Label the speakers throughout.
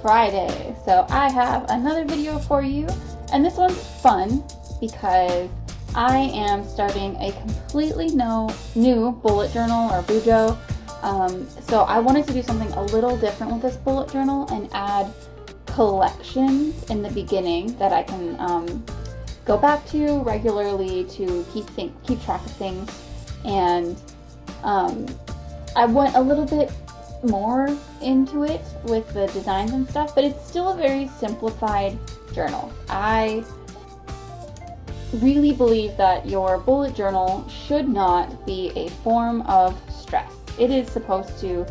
Speaker 1: Friday, so I have another video for you, and this one's fun because I am starting a completely new bullet journal or bujo. So I wanted to do something a little different with this bullet journal and add collections in the beginning that I can go back to regularly to keep track of things. And I went a little bit more into it with the designs and stuff, but it's still a very simplified journal. I really believe that your bullet journal should not be a form of stress. It is supposed to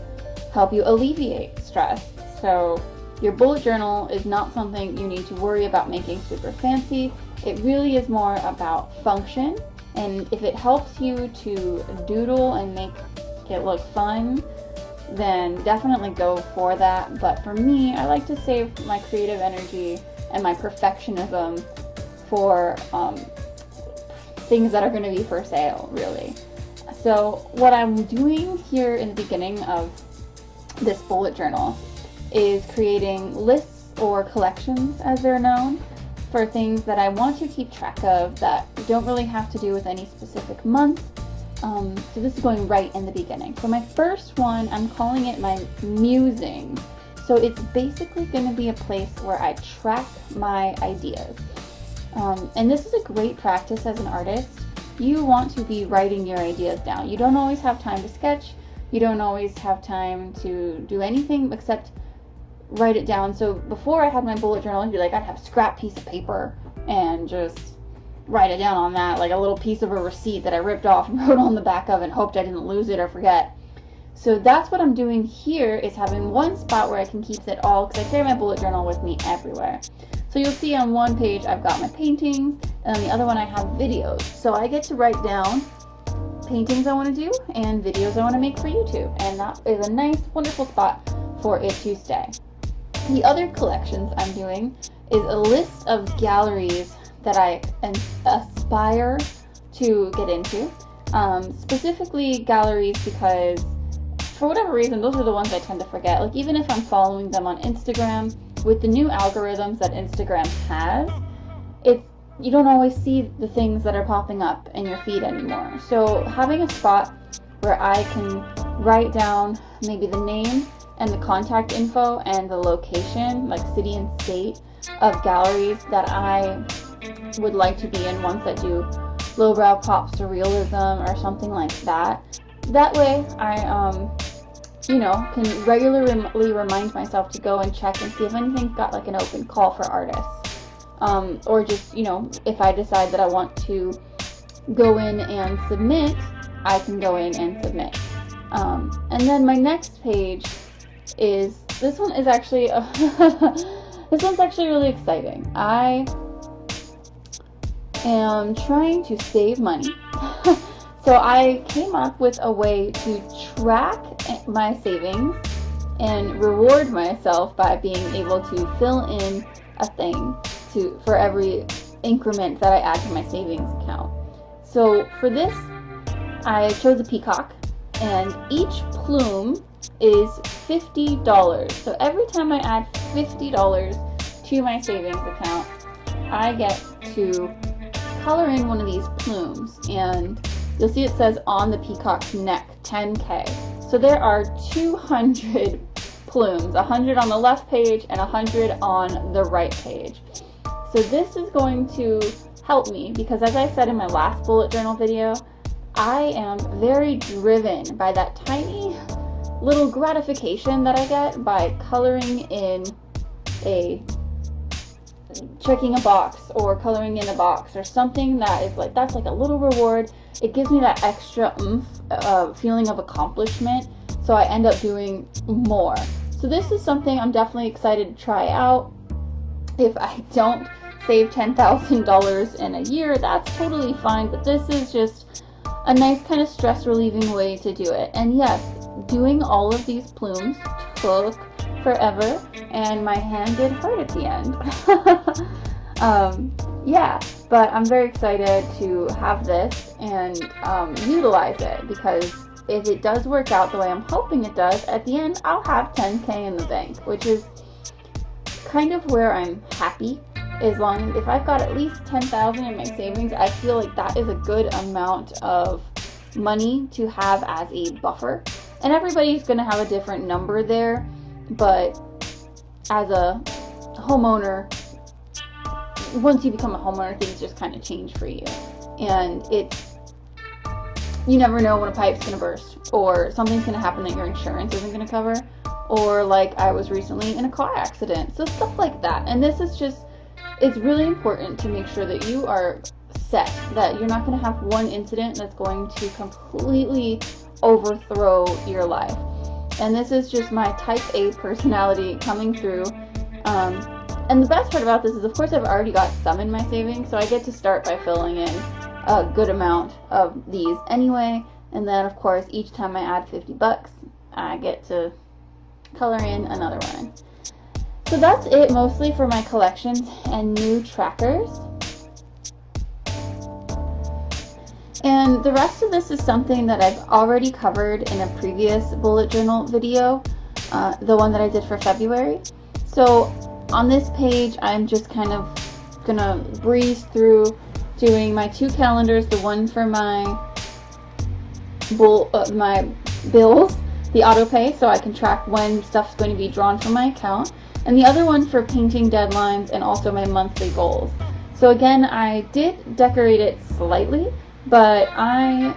Speaker 1: help you alleviate stress. So your bullet journal is not something you need to worry about making super fancy. It really is more about function, and if it helps you to doodle and make it look fun, then definitely go for that. But for me, I like to save my creative energy and my perfectionism for things that are going to be for sale, really. So what I'm doing here in the beginning of this bullet journal is creating lists or collections, as they're known, for things that I want to keep track of that don't really have to do with any specific month. So this is going right in the beginning. So my first one, I'm calling it my Musings. So it's basically going to be a place where I track my ideas. And this is a great practice as an artist. You want to be writing your ideas down. You don't always have time to sketch. You don't always have time to do anything except write it down. So before I had my bullet journal, I'd have a scrap piece of paper and just write it down on that, like a little piece of a receipt that I ripped off and wrote on the back of and hoped I didn't lose it or forget. So that's what I'm doing here, is having one spot where I can keep it all, because I carry my bullet journal with me everywhere. So you'll see on one page I've got my paintings, and on the other one I have videos. So I get to write down paintings I want to do and videos I want to make for YouTube, and that is a nice, wonderful spot for it to stay. The other collections I'm doing is a list of galleries that I aspire to get into. Specifically galleries because for whatever reason, those are the ones I tend to forget. Like, even if I'm following them on Instagram, with the new algorithms that Instagram has, you don't always see the things that are popping up in your feed anymore. So having a spot where I can write down maybe the name and the contact info and the location, like city and state, of galleries that I would like to be in, ones that do lowbrow pop surrealism or something like that. That way I can regularly remind myself to go and check and see if anything's got like an open call for artists. Or just, if I decide that I want to go in and submit, I can go in and submit. And then my next page this one is actually, this one's actually really exciting. I am trying to save money. So I came up with a way to track my savings and reward myself by being able to fill in a thing for every increment that I add to my savings account. So for this, I chose a peacock, and each plume is $50. So every time I add $50 to my savings account, I get to color in one of these plumes, and you'll see it says on the peacock's neck 10K. So there are 200 plumes, 100 on the left page and 100 on the right page. So this is going to help me because, as I said in my last bullet journal video, I am very driven by that tiny little gratification that I get by coloring in checking a box or coloring in a box or something that is that's like a little reward. It gives me that extra feeling of accomplishment, so I end up doing more. So this is something I'm definitely excited to try out. If I don't save $10,000 in a year, that's totally fine, but this is just a nice kind of stress relieving way to do it. And yes, doing all of these plumes took forever, and my hand did hurt at the end. Yeah, but I'm very excited to have this and utilize it, because if it does work out the way I'm hoping it does, at the end I'll have $10K in the bank, which is kind of where I'm happy. As long as if I've got at least $10,000 in my savings, I feel like that is a good amount of money to have as a buffer. And everybody's going to have a different number there, but as a homeowner, once you become a homeowner, things just kind of change for you. And you never know when a pipe's going to burst, or something's going to happen that your insurance isn't going to cover, or like I was recently in a car accident. So stuff like that. And this is just, it's really important to make sure that you are set, that you're not going to have one incident that's going to completely overthrow your life. And this is just my type A personality coming through. And the best part about this is, of course, I've already got some in my savings, so I get to start by filling in a good amount of these anyway. And then, of course, each time I add $50, I get to color in another one. So that's it mostly for my collections and new trackers. And the rest of this is something that I've already covered in a previous bullet journal video, the one that I did for February. So on this page, I'm just kind of gonna breeze through doing my 2 calendars, the one for my bills, the auto pay, so I can track when stuff's going to be drawn from my account, and the other one for painting deadlines and also my monthly goals. So again, I did decorate it slightly, but I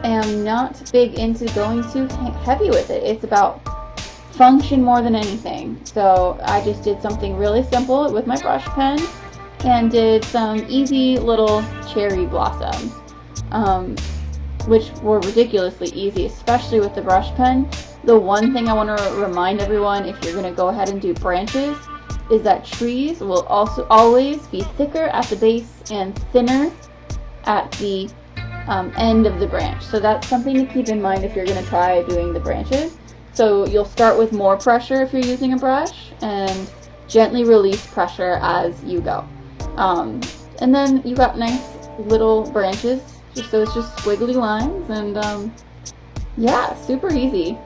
Speaker 1: am not big into going too heavy with it. It's about function more than anything. So I just did something really simple with my brush pen and did some easy little cherry blossoms, which were ridiculously easy, especially with the brush pen. The one thing I want to remind everyone, if you're going to go ahead and do branches, is that trees will also always be thicker at the base and thinner at the end of the branch. So that's something to keep in mind if you're going to try doing the branches. So you'll start with more pressure if you're using a brush, and gently release pressure as you go. And then you got nice little branches, so it's just squiggly lines, and yeah, super easy.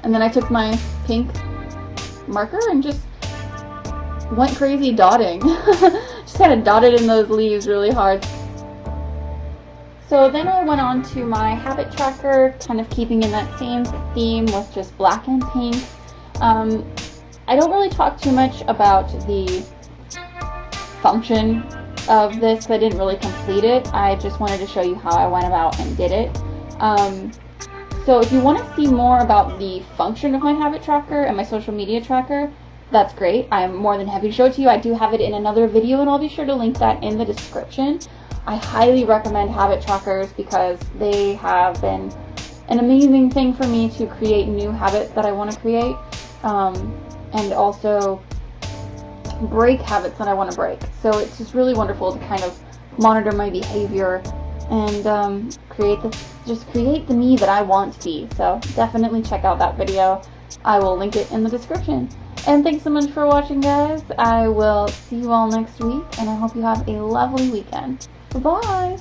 Speaker 1: And then I took my pink marker and just went crazy dotting. Just kind of dotted in those leaves really hard. So then I went on to my habit tracker, kind of keeping in that same theme with just black and pink. I don't really talk too much about the function of this, because I didn't really complete it. I just wanted to show you how I went about and did it. So if you want to see more about the function of my habit tracker and my social media tracker, that's great. I'm more than happy to show it to you. I do have it in another video, and I'll be sure to link that in the description. I highly recommend habit trackers because they have been an amazing thing for me to create new habits that I want to create, and also break habits that I want to break. So it's just really wonderful to kind of monitor my behavior and create the me that I want to be. So definitely check out that video. I will link it in the description. And thanks so much for watching, guys. I will see you all next week, and I hope you have a lovely weekend. Bye-bye!